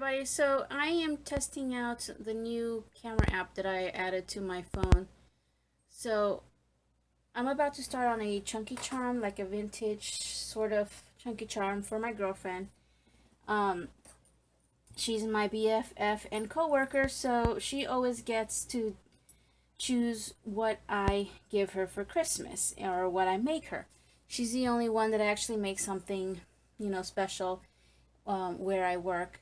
everybody. So I am testing out the new camera app that I added to my phone. So I'm about to start on a chunky charm, like a vintage sort of chunky charm for my girlfriend. Um, she's my BFF and coworker, so she always gets to choose what I give her for Christmas or what I make her. She's the only one that actually makes something, special where I work.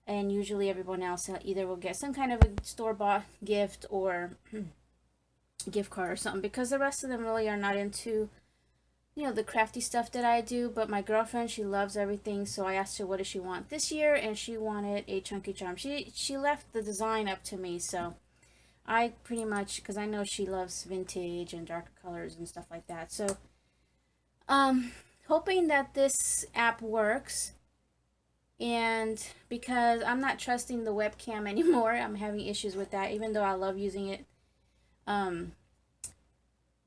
And usually everyone else either will get some kind of a store-bought gift or gift card or something, because the rest of them really are not into the crafty stuff that I do. But my girlfriend, she loves everything, so I asked her what does she want this year, and she wanted a chunky charm. She left the design up to me, so I pretty much, because I know she loves vintage and darker colors and stuff like that, so hoping that this app works. And because I'm not trusting the webcam anymore, I'm having issues with that, even though I love using it.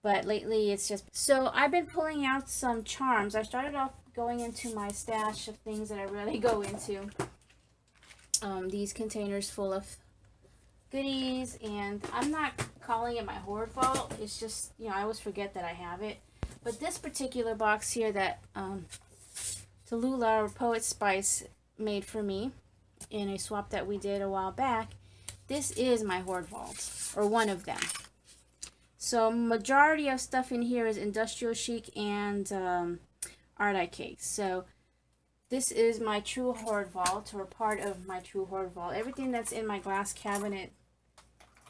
But lately it's just... So I've been pulling out some charms. I started off going into my stash of things that I really go into. These containers full of goodies, and I'm not calling it my hoard vault. It's just, I always forget that I have it. But this particular box here that Tallulah, or Poet Spice, made for me in a swap that we did a while back, this is my hoard vault, or one of them. So majority of stuff in here is industrial chic and art cakes. So this is my true hoard vault, or part of my true hoard vault. Everything that's in my glass cabinet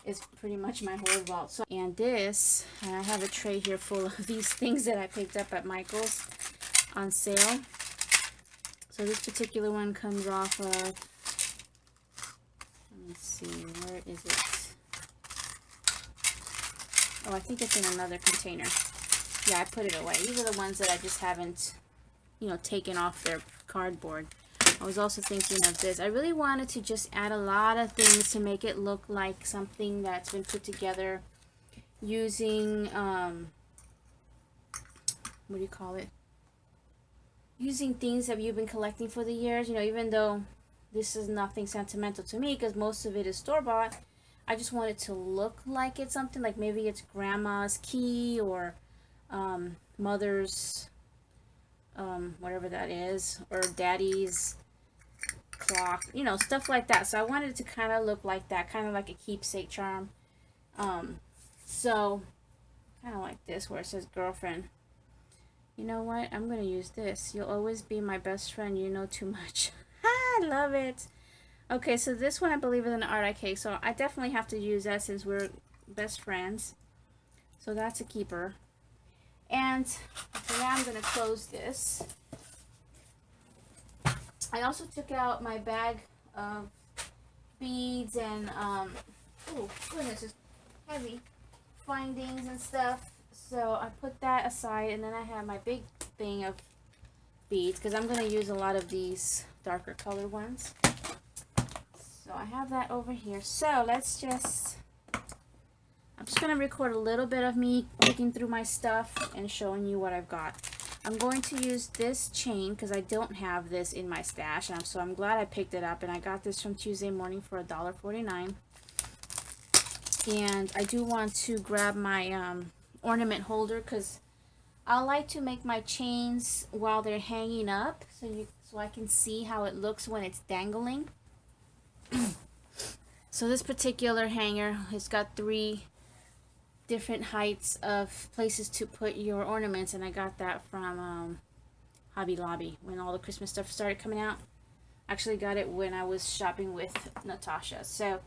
is pretty much my hoard vault. So, and this, and I have a tray here full of these things that I picked up at Michael's on sale. So this particular one comes off of, let me see, where is it? Oh, I think it's in another container. Yeah, I put it away. These are the ones that I just haven't, taken off their cardboard. I was also thinking of this. I really wanted to just add a lot of things to make it look like something that's been put together using, what do you call it? Using things that you've been collecting for the years, even though this is nothing sentimental to me because most of it is store-bought. I just want it to look like it's something, like maybe it's grandma's key or mother's whatever that is, or daddy's clock, stuff like that. So I wanted it to kind of look like that, kind of like a keepsake charm. So kind of like this, where it says girlfriend. You know what? I'm going to use this. You'll always be my best friend. You know too much. I love it. Okay, so this one I believe is an art cake. So I definitely have to use that since we're best friends. So that's a keeper. And so now I'm going to close this. I also took out my bag of beads and, oh goodness, it's heavy, findings and stuff. So I put that aside, and then I have my big thing of beads, because I'm going to use a lot of these darker color ones. So I have that over here. So let's just, I'm just going to record a little bit of me looking through my stuff and showing you what I've got. I'm going to use this chain because I don't have this in my stash, and so I'm glad I picked it up, and I got this from Tuesday Morning for $1.49. And I do want to grab my ornament holder, because I like to make my chains while they're hanging up, so I can see how it looks when it's dangling. So this particular hanger has got 3 different heights of places to put your ornaments, and I got that from Hobby Lobby when all the Christmas stuff started coming out. Actually got it when I was shopping with Natasha. So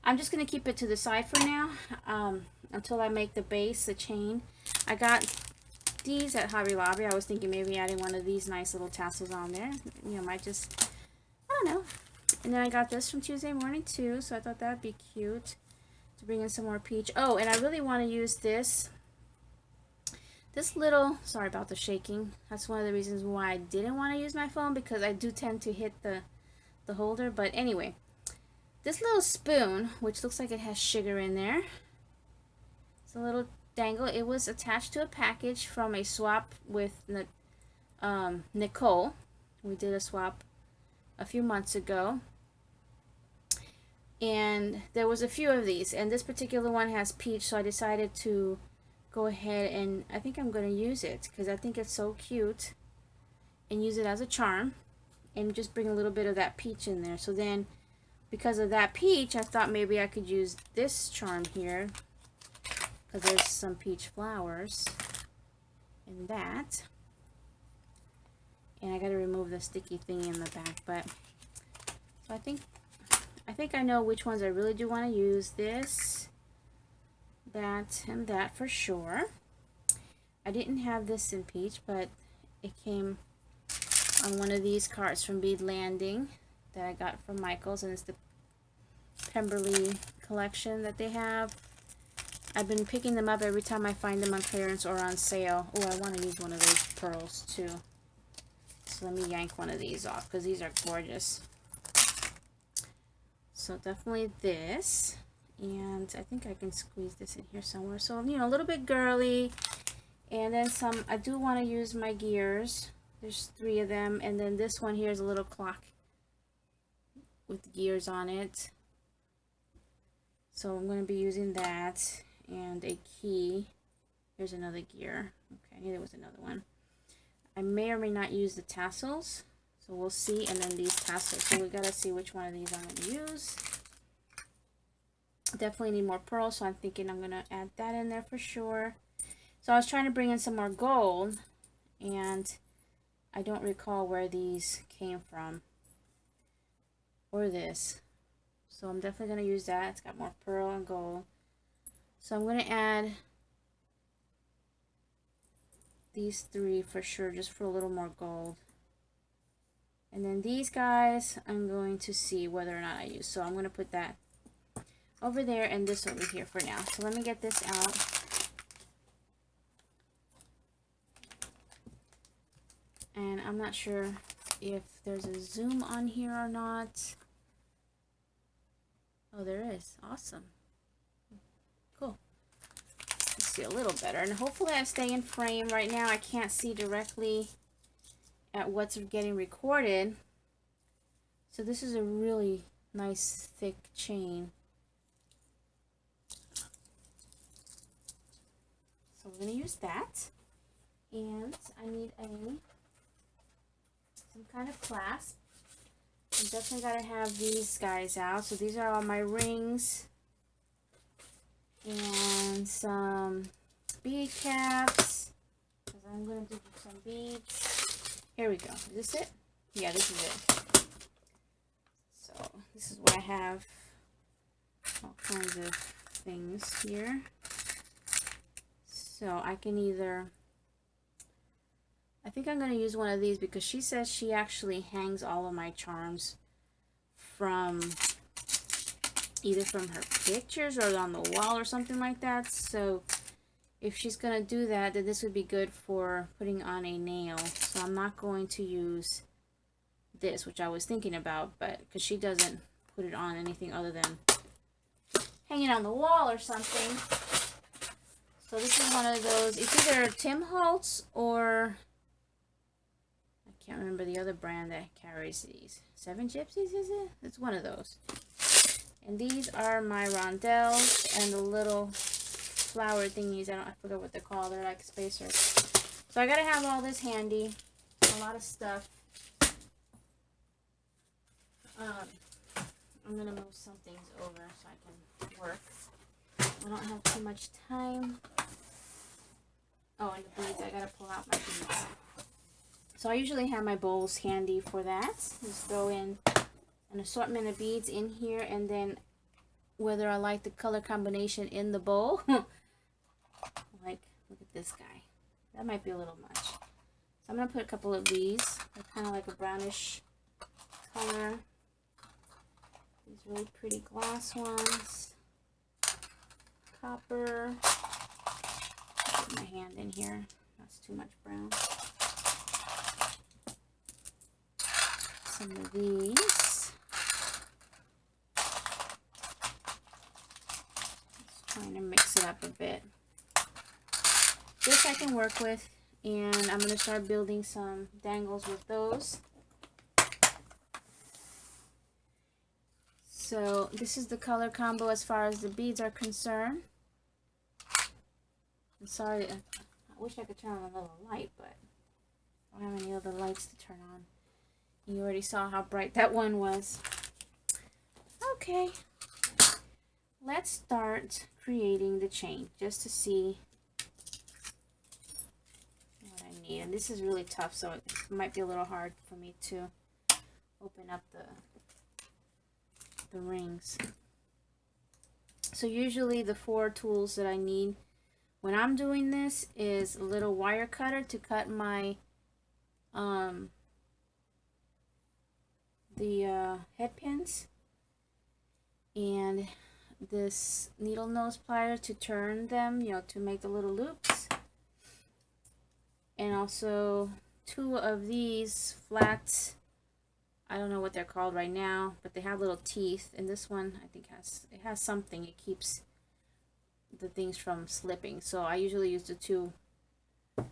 I'm just going to keep it to the side for now until I make the base, the chain. I got these at Hobby Lobby. I was thinking maybe adding one of these nice little tassels on there. Might just, I don't know. And then I got this from Tuesday Morning too, so I thought that'd be cute to bring in some more peach. Oh, and I really want to use this little, sorry about the shaking. That's one of the reasons why I didn't want to use my phone, because I do tend to hit the holder. But anyway, this little spoon, which looks like it has sugar in there. It's a little dangle. It was attached to a package from a swap with Nicole. We did a swap a few months ago. And there was a few of these, and this particular one has peach, so I decided to go ahead and I think I'm going to use it because I think it's so cute, and use it as a charm and just bring a little bit of that peach in there. So then because of that peach, I thought maybe I could use this charm here because there's some peach flowers in that. And I got to remove the sticky thing in the back, but so I think I know which ones I really do want to use. This, that, and that for sure. I didn't have this in peach, but it came on one of these cards from Bead Landing that I got from Michaels, and it's the Pemberley collection that they have. I've been picking them up every time I find them on clearance or on sale. Oh, I want to use one of those pearls too. So let me yank one of these off because these are gorgeous. So definitely this. And I think I can squeeze this in here somewhere. So, you know, a little bit girly. And then some, I do want to use my gears. There's 3 of them. And then this one here is a little clock with gears on it. So I'm going to be using that. And a key. Here's another gear. Okay, I knew there was another one. I may or may not use the tassels. So we'll see. And then these tassels. So we got to see which one of these I'm going to use. Definitely need more pearls, so I'm thinking I'm going to add that in there for sure. So I was trying to bring in some more gold, and I don't recall where these came from, or this. So I'm definitely going to use that. It's got more pearl and gold. So I'm going to add these 3 for sure, just for a little more gold. And then these guys, I'm going to see whether or not I use. So I'm going to put that over there and this over here for now. So let me get this out. And I'm not sure if there's a zoom on here or not. Oh, there is. Awesome. Cool. Let's see a little better. And hopefully I stay in frame. Right now I can't see directly at what's getting recorded. So this is a really nice thick chain. So we're going to use that. And I need some kind of clasp. I'm definitely got to have these guys out. So these are all my rings. And some bead caps. Because I'm going to do some beads. Here we go. Is this it? Yeah, this is it. So this is what I have. All kinds of things here. So I can either, I think I'm going to use one of these because she says she actually hangs all of my charms from either from her pictures or on the wall or something like that. So if she's going to do that, then this would be good for putting on a nail. So I'm not going to use this, which I was thinking about, but because she doesn't put it on anything other than hanging on the wall or something. So this is one of those, it's either Tim Holtz or, I can't remember the other brand that carries these. 7 Gypsies, is it? It's one of those. And these are my rondelles and the little flower thingies. I forgot what they're called. They're like spacers. So I gotta have all this handy. A lot of stuff. I'm gonna move some things over so I can work. I don't have too much time. Oh, and the beads. I gotta pull out my beads. So I usually have my bowls handy for that. Just throw in an assortment of beads in here, and then whether I like the color combination in the bowl. Like, look at this guy. That might be a little much. So I'm gonna put a couple of these. They're kind of like a brownish color. These really pretty gloss ones. Copper. Put my hand in here. That's too much brown. Some of these. Just trying to mix it up a bit. This I can work with, and I'm going to start building some dangles with those. So this is the color combo as far as the beads are concerned. I'm sorry, I wish I could turn on a little light, but I don't have any other lights to turn on. You already saw how bright that one was. Okay, let's start creating the chain just to see what I need. And this is really tough, so it might be a little hard for me to open up the rings. So usually the 4 tools that I need when I'm doing this is a little wire cutter to cut my head pins, and this needle nose plier to turn them, you know, to make the little loops, and also 2 of these flat, I don't know what they're called right now, but they have little teeth, and this one I think has something, it keeps the things from slipping. So I usually use the 2.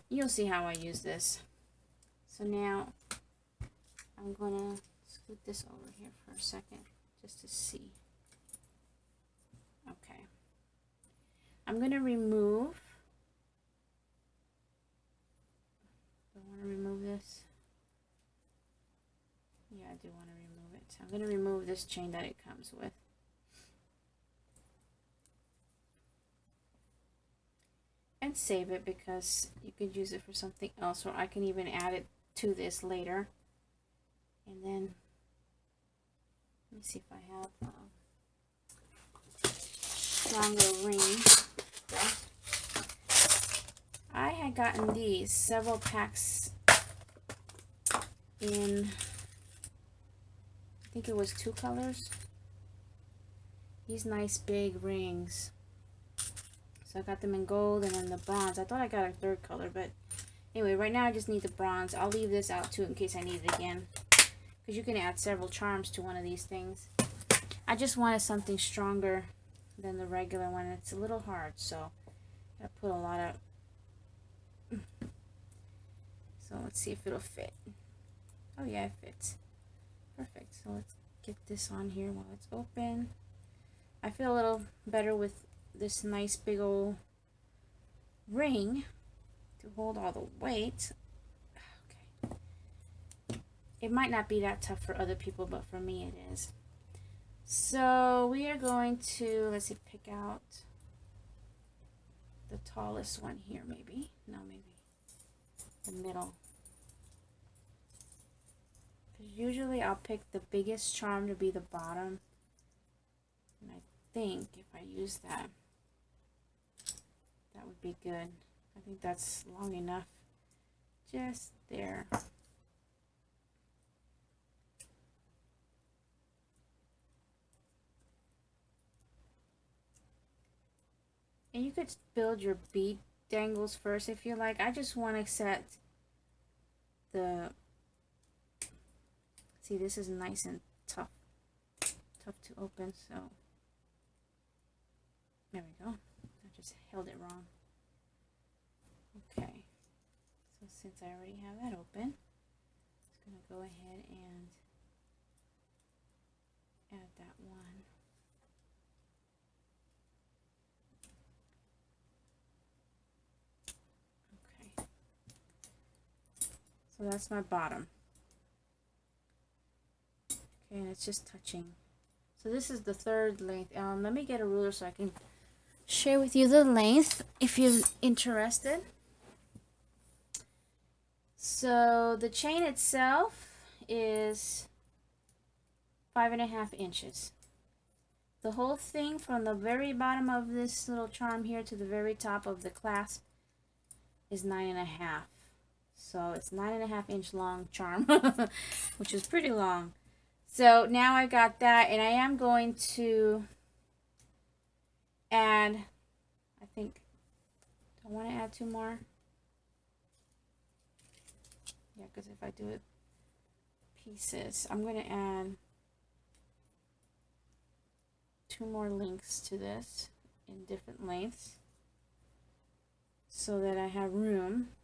You'll see how I use this. So now I'm gonna scoot this over here for a second just to see. Okay, I'm gonna remove, do I want to remove this? Yeah, I do want to remove it. I'm going to remove this chain that it comes with. And save it, because you could use it for something else, or I can even add it to this later. And then, let me see if I have stronger ring. Okay. I had gotten these several packs in, I think it was 2 colors. These nice big rings. So I got them in gold and in the bronze. I thought I got a 3rd color, but anyway, right now I just need the bronze. I'll leave this out too in case I need it again, because you can add several charms to one of these things. I just wanted something stronger than the regular one. It's a little hard, so I put a lot of. So let's see if it'll fit. Oh yeah, it fits. Perfect. So let's get this on here while it's open. I feel a little better with this nice big old ring to hold all the weight. Okay. It might not be that tough for other people, but for me it is. So we are going to, let's see, pick out the tallest one here, maybe. No, maybe the middle. Because usually I'll pick the biggest charm to be the bottom. And I think if I use that, that would be good. I think that's long enough. Just there. And you could build your bead dangles first if you like. I just want to set the, see, this is nice and tough to open, so there we go. I just held it wrong. Okay, so since I already have that open, I'm just going to go ahead and add that one. Okay, so that's my bottom. Okay, and it's just touching. So this is the 3rd length. Let me get a ruler so I can share with you the length if you're interested. So the chain itself is 5.5 inches. The whole thing from the very bottom of this little charm here to the very top of the clasp is 9.5. So it's 9.5 inch long charm, which is pretty long. So now I got that, and I am going to add, I think, do I want to add 2 more? Yeah, because if I do it pieces, I'm going to add 2 more links to this in different lengths so that I have room.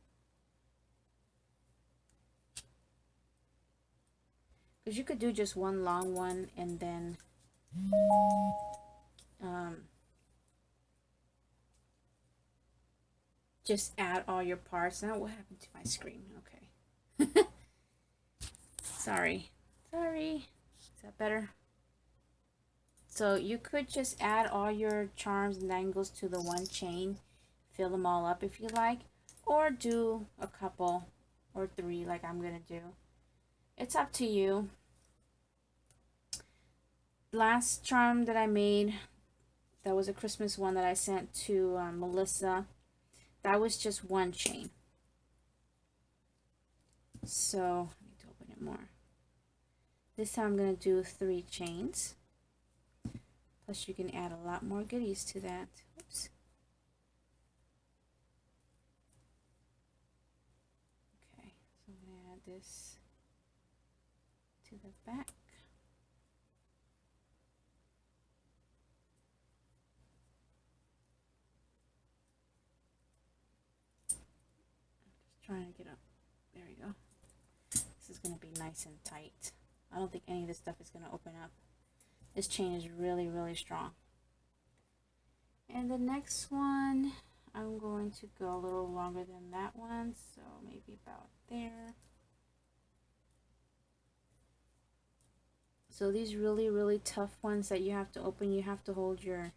Because you could do just one long one and then just add all your parts. Now what happened to my screen? Okay. Sorry. Is that better? So you could just add all your charms and dangles to the one chain, fill them all up if you like, or do a couple or 3 like I'm gonna do. It's up to you. Last charm that I made, that was a Christmas one that I sent to Melissa, that was just one chain. So I need to open it more. This time I'm going to do 3 chains. Plus you can add a lot more goodies to that. Oops. Okay, so I'm going to add this to the back. I'm just trying to get up. There we go. This is going to be nice and tight. I don't think any of this stuff is going to open up. This chain is really, really strong. And the next one, I'm going to go a little longer than that one, so maybe about there. So these really, really tough ones that you have to open, you have to hold your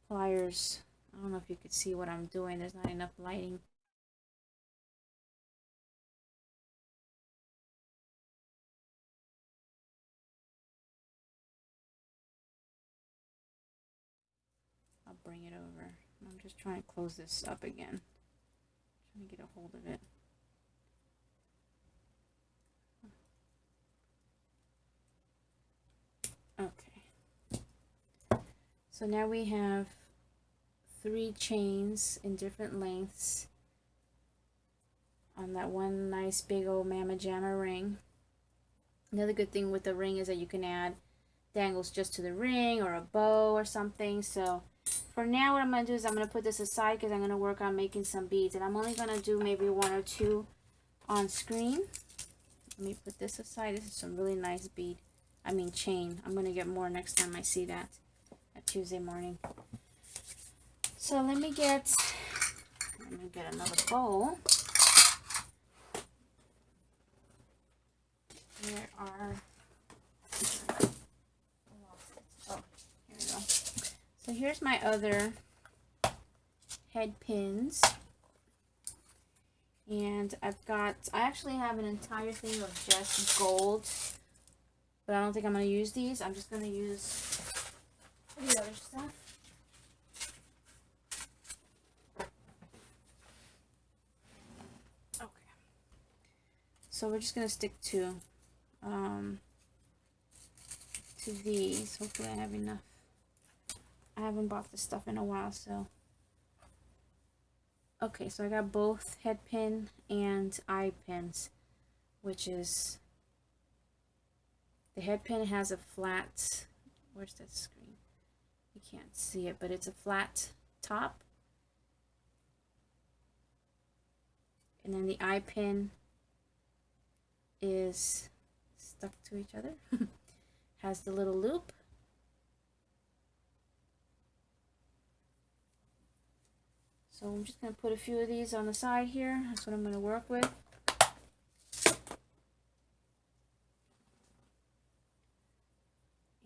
pliers. I don't know if you could see what I'm doing. There's not enough lighting. I'll bring it over. I'm just trying to close this up again. Trying to get a hold of it. Okay. So now we have 3 chains in different lengths on that one nice big old Mama Jamma ring. Another good thing with the ring is that you can add dangles just to the ring or a bow or something. So for now what I'm going to do is I'm going to put this aside because I'm going to work on making some beads, and I'm only going to do maybe 1 or 2 on screen. Let me put this aside. This is some really nice chain. I'm going to get more next time I see that at Tuesday morning. So let me get another bowl. There are, oh, here we go. So here's my other head pins. And I actually have an entire thing of just gold, but I don't think I'm going to use these. I'm just going to use the other stuff. Okay. So we're just going to stick to these. Hopefully I have enough. I haven't bought this stuff in a while, so. Okay, so I got both head pin and eye pins, which is, the head pin has a flat, where's that screen? You can't see it, but it's a flat top. And then the eye pin is stuck to each other. Has the little loop. So I'm just going to put a few of these on the side here. That's what I'm going to work with.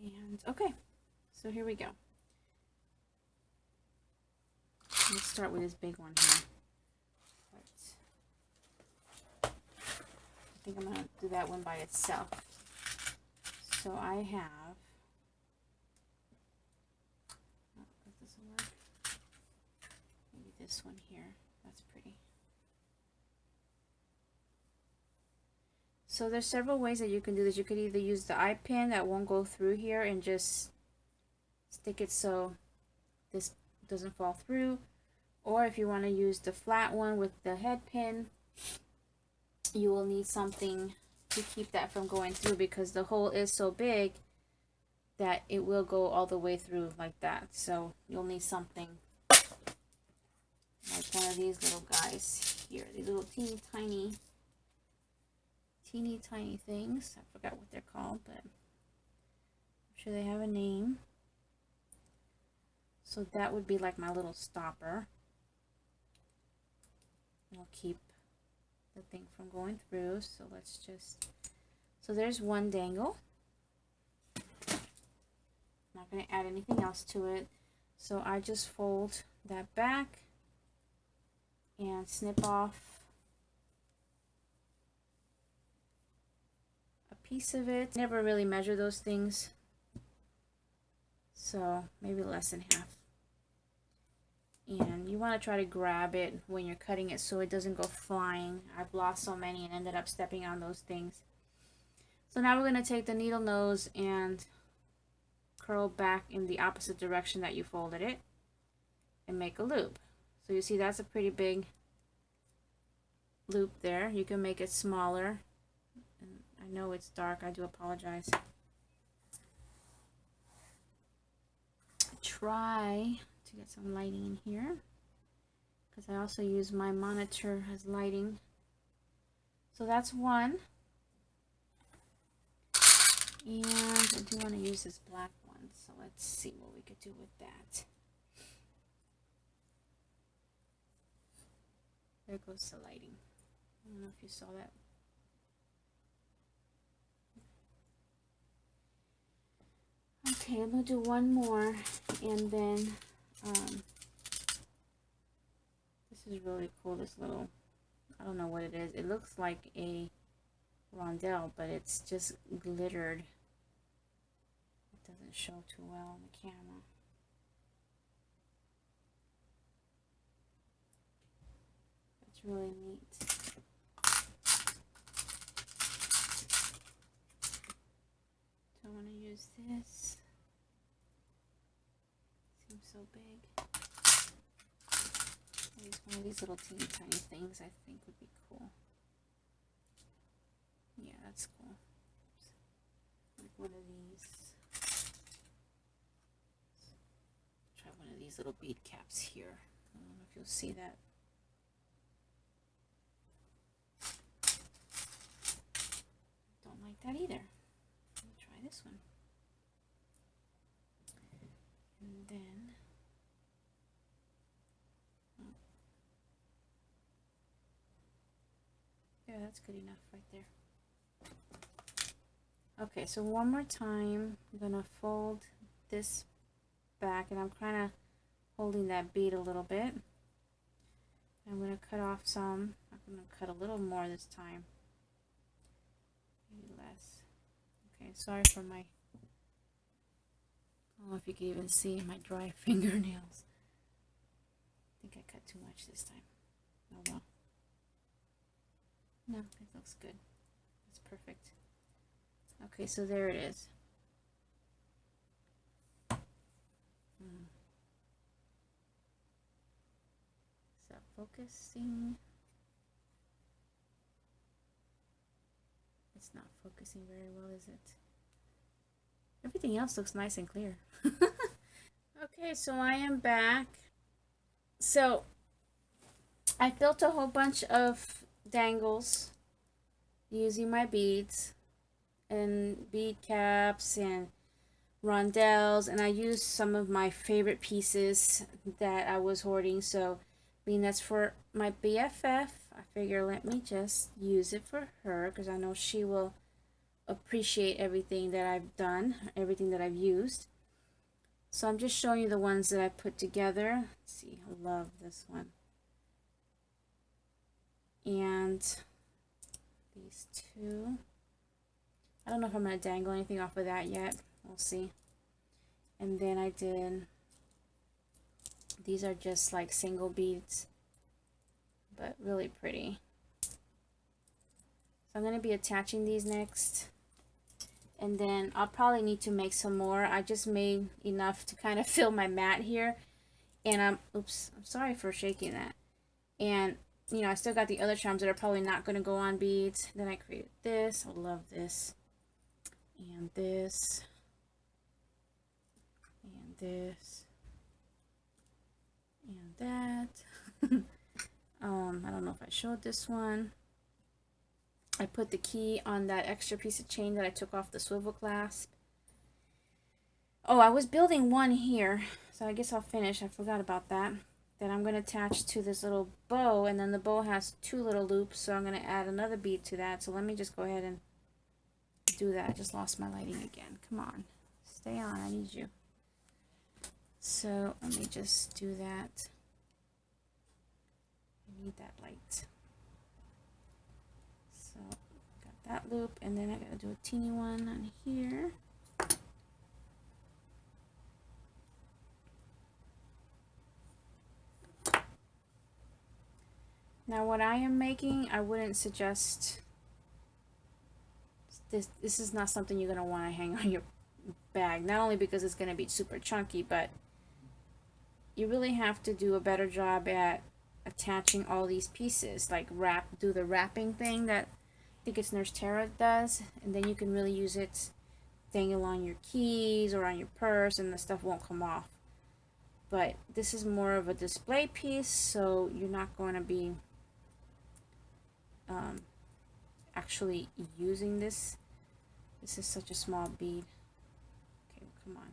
And okay, so here we go. Let's start with this big one here. I think I'm going to do that one by itself. So I have, oh, that doesn't work. Maybe this one here. That's pretty. So there's several ways that you can do this. You could either use the eye pin that won't go through here and just stick it so this doesn't fall through. Or if you want to use the flat one with the head pin, you will need something to keep that from going through, because the hole is so big that it will go all the way through like that. So you'll need something like one of these little guys here, these little teeny tiny things. I forgot what they're called, but I'm sure they have a name. So that would be like my little stopper. It'll keep the thing from going through. So let's just, so there's one dangle. Not going to add anything else to it. So I just fold that back and snip off a piece of it. Never really measure those things, so maybe less than half. And you want to try to grab it when you're cutting it so it doesn't go flying. I've lost so many and ended up stepping on those things. So now we're going to take the needle nose and curl back in the opposite direction that you folded it and make a loop. So you see that's a pretty big loop there. You can make it smaller. And I know it's dark, I do apologize. Try to get some lighting in here because I also use my monitor as lighting. So that's one. And I do want to use this black one, so let's see what we could do with that. There goes the lighting. I don't know if you saw that. Okay, I'm going to do one more, and then this is really cool, this little, I don't know what it is. It looks like a rondelle, but it's just glittered. It doesn't show too well on the camera. It's really neat. So I want to use this. Seems so big. Use one of these little teeny tiny things I think would be cool. Yeah, that's cool. Like one of these. Try one of these little bead caps here. I don't know if you'll see that. Don't like that either. Let me try this one. And then yeah, that's good enough right there. Okay, so one more time, I'm gonna fold this back, and I'm kind of holding that bead a little bit. I'm gonna cut off some. I'm gonna cut a little more this time, maybe less. Okay, sorry for my, I don't know if you can even see my dry fingernails. I think I cut too much this time. Oh well. No, it looks good. It's perfect. Okay, so there it is. Is that focusing? It's not focusing very well, is it? Everything else looks nice and clear. Okay, so I am back. So I filled a whole bunch of dangles using my beads and bead caps and rondelles, and I used some of my favorite pieces that I was hoarding. So being that's for my BFF, I figure let me just use it for her because I know she will appreciate everything that I've done, everything that I've used. So I'm just showing you the ones that I put together. Let's see, I love this one. And these two. I don't know if I'm going to dangle anything off of that yet. We'll see. And then I did, these are just like single beads, but really pretty. So I'm going to be attaching these next. And then I'll probably need to make some more. I just made enough to kind of fill my mat here. And I'm sorry for shaking that. And, you know, I still got the other charms that are probably not going to go on beads. Then I created this. I love this. And this. And this. And that. I don't know if I showed this one. I put the key on that extra piece of chain that I took off the swivel clasp. Oh, I was building one here, so I guess I'll finish. I forgot about that. Then I'm going to attach to this little bow, and then the bow has two little loops, so I'm going to add another bead to that. So let me just go ahead and do that. I just lost my lighting again. Come on. Stay on. I need you. So let me just do that. I need that light. So got that loop, and then I got to do a teeny one on here. Now what I am making, I wouldn't suggest this. This is not something you're going to want to hang on your bag, not only because it's going to be super chunky, but you really have to do a better job at attaching all these pieces, like do the wrapping thing that I think it's Nurse Tara does, and then you can really use it dangle on your keys or on your purse and the stuff won't come off. But this is more of a display piece, so you're not going to be actually using this. This is such a small bead. Okay, come on.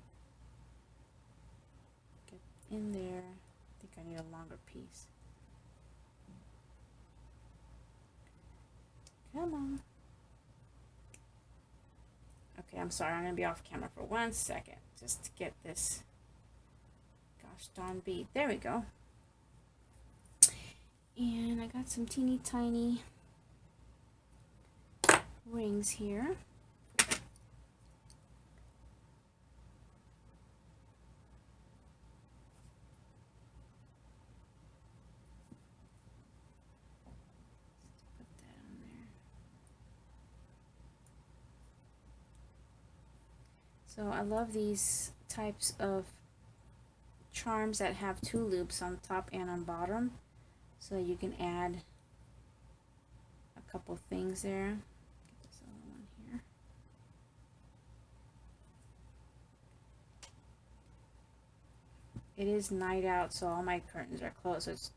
Get in there. I think I need a longer piece. Come on. Okay, I'm sorry. I'm going to be off camera for 1 second just to get this gosh darn bead. There we go. And I got some teeny tiny rings here. So I love these types of charms that have two loops on top and on bottom, so you can add a couple things there. Get this other one here. It is night out, so all my curtains are closed. So it's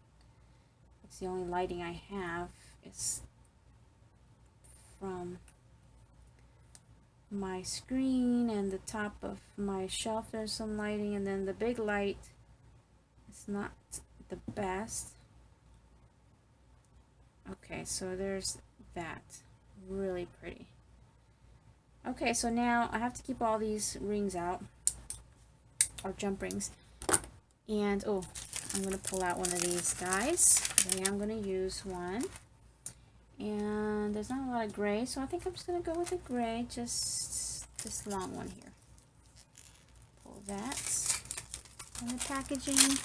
the only lighting I have is from my screen and the top of my shelf. There's some lighting, and then the big light is not the best. Okay, so there's that. Really pretty. Okay, so now I have to keep all these rings out, or jump rings. And oh, I'm going to pull out one of these guys. I am going to use one. And there's not a lot of gray, so I think I'm just going to go with the gray, just this long one here. Pull that from the packaging.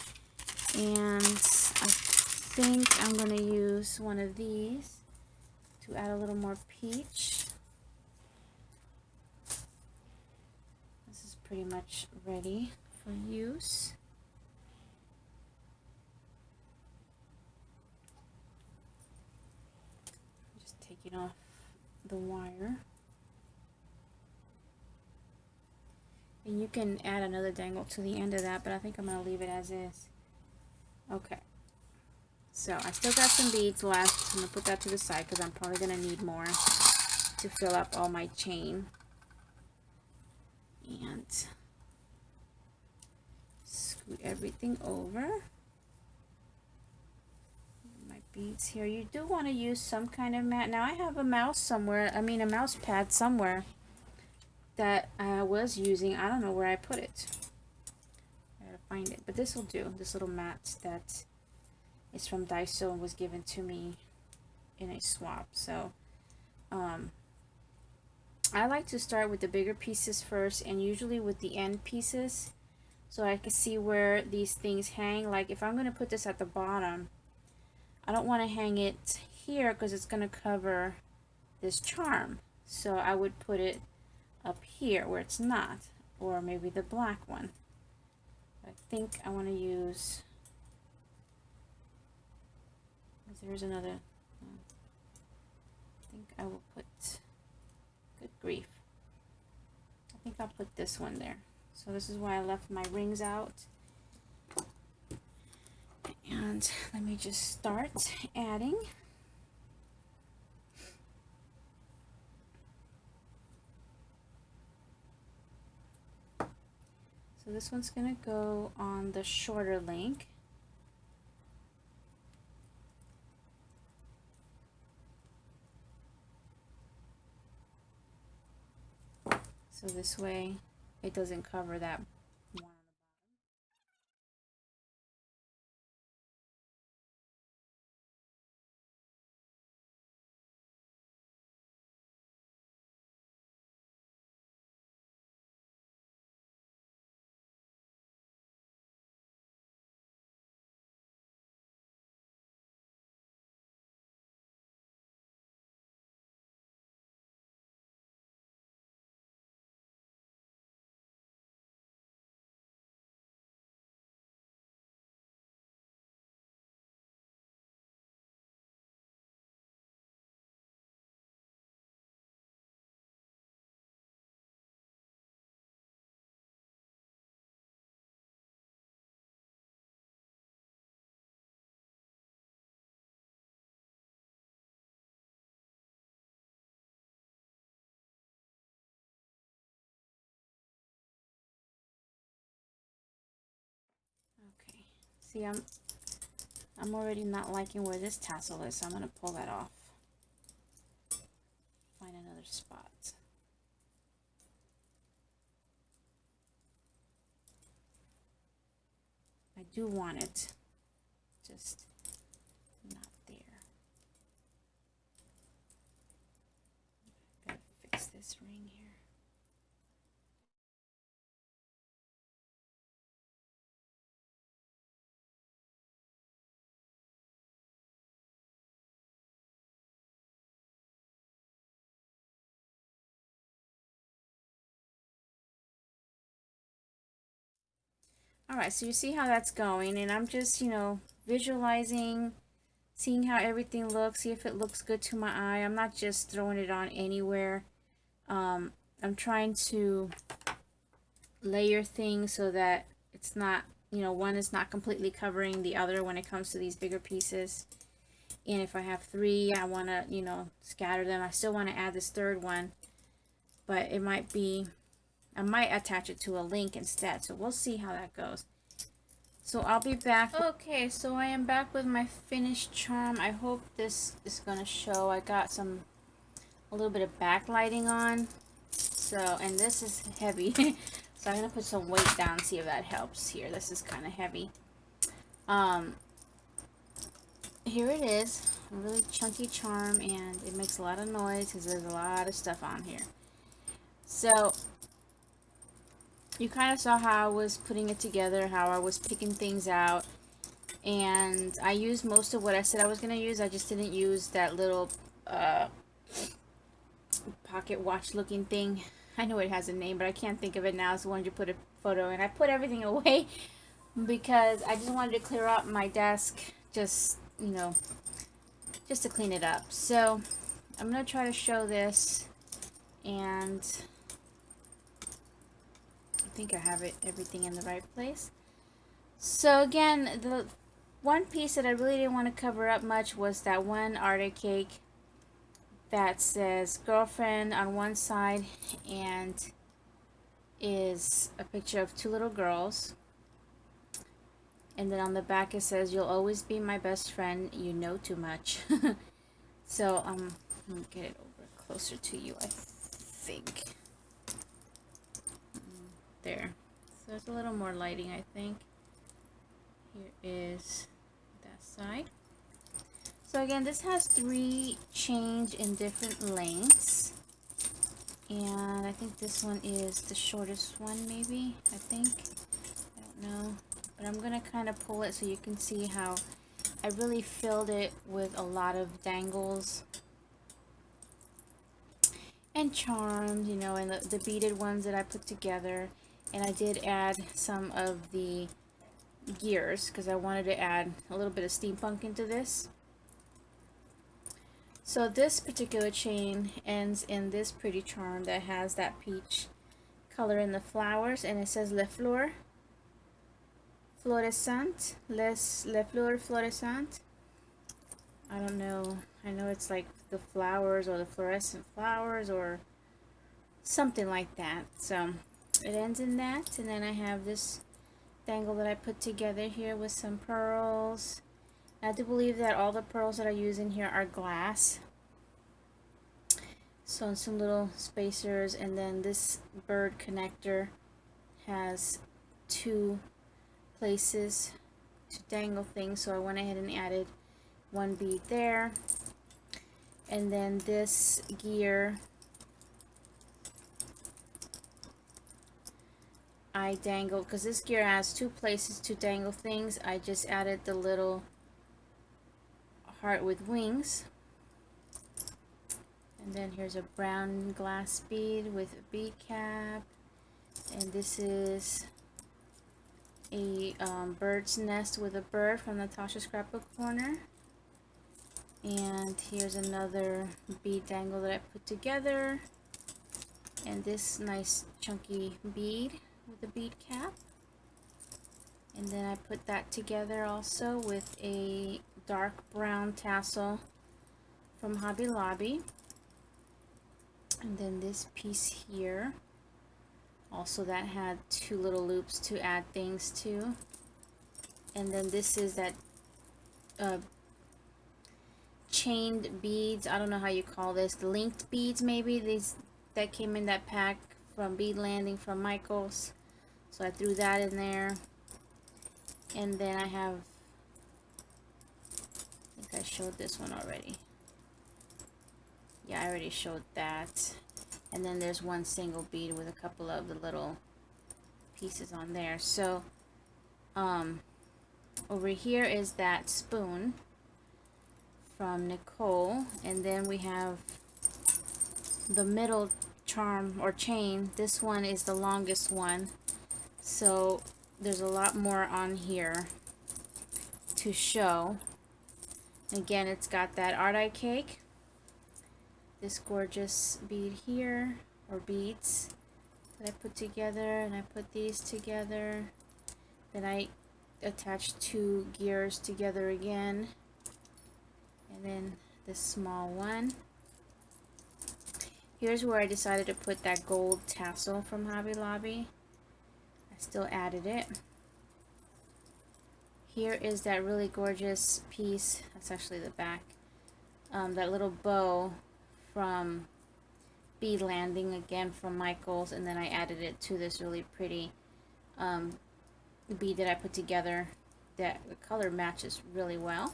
And I think I'm going to use one of these to add a little more peach. This is pretty much ready for use. Just taking off the wire. And you can add another dangle to the end of that, but I think I'm going to leave it as is. Okay. So I still got some beads left. I'm going to put that to the side because I'm probably going to need more to fill up all my chain. And scoot everything over. My beads here. You do want to use some kind of mat. Now I have a mouse somewhere, a mouse pad somewhere that I was using. I don't know where I put it. I gotta find it. But this will do. This little mat that is from Daiso and was given to me in a swap. So I like to start with the bigger pieces first, and usually with the end pieces, so I can see where these things hang. Like if I'm going to put this at the bottom, I don't want to hang it here because it's going to cover this charm. So I would put it up here where it's not, or maybe the black one. I think I want to use, there's another, I think I will put, good grief, I think I'll put this one there. So this is why I left my rings out. And let me just start adding. So this one's gonna go on the shorter link. So this way it doesn't cover that one on the okay. See, I'm already not liking where this tassel is, so I'm gonna pull that off. Find another spot. I do want it, just not there. Gotta fix this ring here. Alright, so you see how that's going, and I'm just, visualizing, seeing how everything looks, see if it looks good to my eye. I'm not just throwing it on anywhere. I'm trying to layer things so that it's not, one is not completely covering the other when it comes to these bigger pieces. And if I have three, I want to, scatter them. I still want to add this third one, but it might be, I might attach it to a link instead. So we'll see how that goes. So I'll be back. Okay, so I am back with my finished charm. I hope this is going to show. I got a little bit of backlighting on. So, and this is heavy. So I'm going to put some weight down, see if that helps here. This is kind of heavy. Here it is. A really chunky charm, and it makes a lot of noise because there's a lot of stuff on here. So you kind of saw how I was putting it together, how I was picking things out, and I used most of what I said I was going to use. I just didn't use that little pocket watch looking thing. I know it has a name, but I can't think of it now. So I wanted to put a photo, and I put everything away because I just wanted to clear out my desk, just just to clean it up. So I'm going to try to show this, and I think I have everything in the right place. So again, the one piece that I really didn't want to cover up much was that one Arte cake that says girlfriend on one side and is a picture of two little girls. And then on the back it says, you'll always be my best friend, you know too much. So I'm going to get it over closer to you, I think. There. So there's a little more lighting, I think. Here is that side. So again, this has 3 chains in different lengths. And I think this one is the shortest one, maybe, I think. I don't know. But I'm going to kind of pull it so you can see how I really filled it with a lot of dangles and charms, and the beaded ones that I put together. And I did add some of the gears because I wanted to add a little bit of steampunk into this. So this particular chain ends in this pretty charm that has that peach color in the flowers, and it says Le Fleur Fluorescent. Le Fleur Fluorescent. I don't know. I know it's like the flowers or the fluorescent flowers or something like that. So it ends in that. And then I have this dangle that I put together here with some pearls. I do believe that all the pearls that I use in here are glass. So some little spacers, and then this bird connector has two places to dangle things, so I went ahead and added one bead there. And then this gear I dangled, because this gear has two places to dangle things. I just added the little heart with wings. And then here's a brown glass bead with a bead cap. And this is a bird's nest with a bird from Natasha's Scrapbook Corner. And here's another bead dangle that I put together. And this nice chunky bead with a bead cap. And then I put that together also with a dark brown tassel from Hobby Lobby. And then this piece here, also that had two little loops to add things to. And then this is that chained beads, I don't know how you call this, the linked beads maybe, these that came in that pack from Bead Landing from Michaels. So I threw that in there. And then I have, I think I showed this one already. Yeah, I already showed that. And then there's one single bead with a couple of the little pieces on there. So over here is that spoon from Nicole, and then we have the middle charm or chain. This one is the longest one, so there's a lot more on here to show. Again, it's got that art eye cake, this gorgeous bead here, or beads that I put together, and I put these together. Then I attached two gears together again, and then this small one. Here's where I decided to put that gold tassel from Hobby Lobby. I still added it. Here is that really gorgeous piece, that's actually the back, that little bow from Bead Landing, again from Michaels, and then I added it to this really pretty bead that I put together that the color matches really well.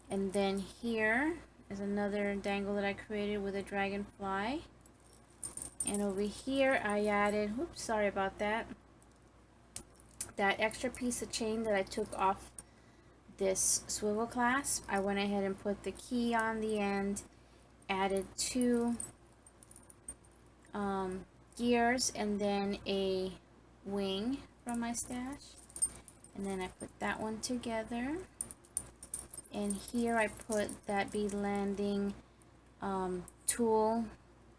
And then here is another dangle that I created with a dragonfly. And over here I added, oops, sorry about that, that extra piece of chain that I took off this swivel clasp. I went ahead and put the key on the end, added two gears, and then a wing from my stash. And then I put that one together. And here I put that Bead Landing tool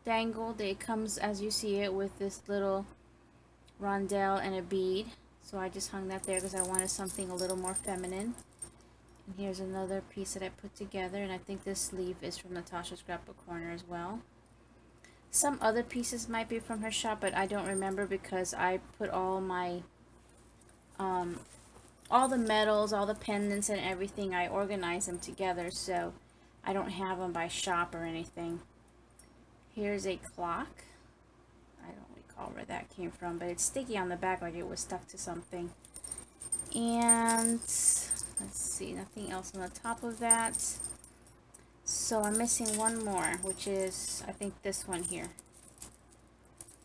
dangled. It comes, as you see it, with this little rondelle and a bead. So I just hung that there because I wanted something a little more feminine. And here's another piece that I put together, and I think this sleeve is from Natasha's Scrapbook Corner as well. Some other pieces might be from her shop, but I don't remember because I put all my all the medals, all the pendants and everything, I organize them together, so I don't have them by shop or anything. Here's a clock. I don't recall where that came from, but it's sticky on the back like it was stuck to something. And let's see, nothing else on the top of that. So I'm missing one more, which is, I think, this one here.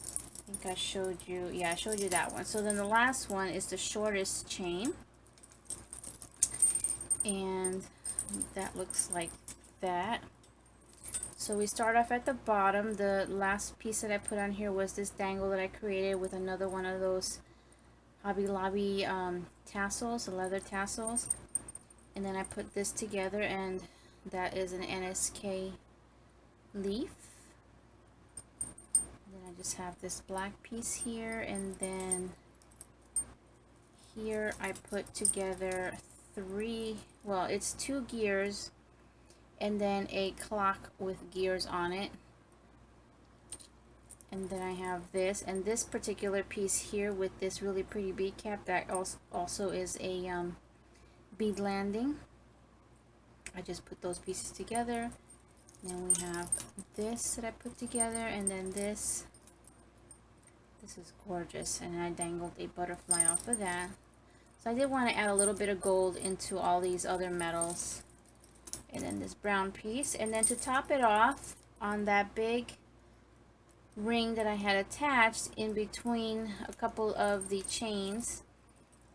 I think I showed you, yeah, I showed you that one. So then the last one is the shortest chain. And that looks like that. So we start off at the bottom. The last piece that I put on here was this dangle that I created with another one of those Hobby Lobby tassels, the leather tassels. And then I put this together, and that is an NSK leaf. And then I just have this black piece here, and then here I put together three, well, it's two gears and then a clock with gears on it. And then I have this, and this particular piece here with this really pretty bead cap that also is a bead landing. I just put those pieces together. Then we have this that I put together, and then this. This is gorgeous, and I dangled a butterfly off of that. So I did want to add a little bit of gold into all these other metals. And then this brown piece, and then to top it off, on that big ring that I had attached in between a couple of the chains,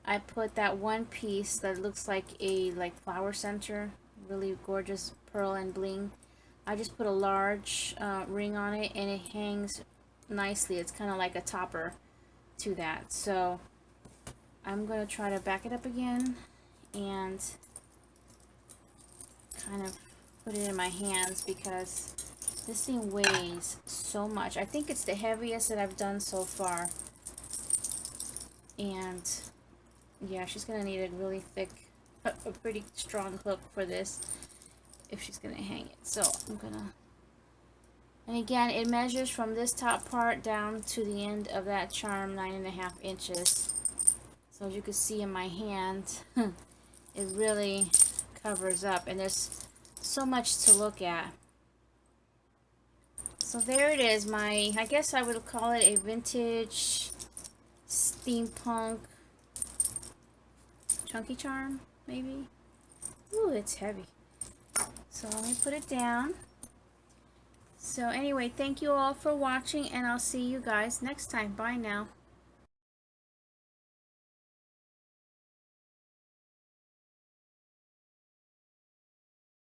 I put that one piece that looks like a flower center, really gorgeous pearl and bling. I just put a large ring on it, and it hangs nicely. It's kind of like a topper to that. So I'm going to try to back it up again and kind of put it in my hands, because this thing weighs so much. I think it's the heaviest that I've done so far. And yeah, she's gonna need a really thick, a pretty strong hook for this if she's gonna hang it. So I'm gonna, and again, it measures from this top part down to the end of that charm 9.5 inches. So as you can see in my hand, it really covers up, and there's so much to look at. So there it is, my, I guess I would call it a vintage steampunk chunky charm, maybe. Ooh, it's heavy. So let me put it down. So anyway, thank you all for watching, and I'll see you guys next time. Bye now.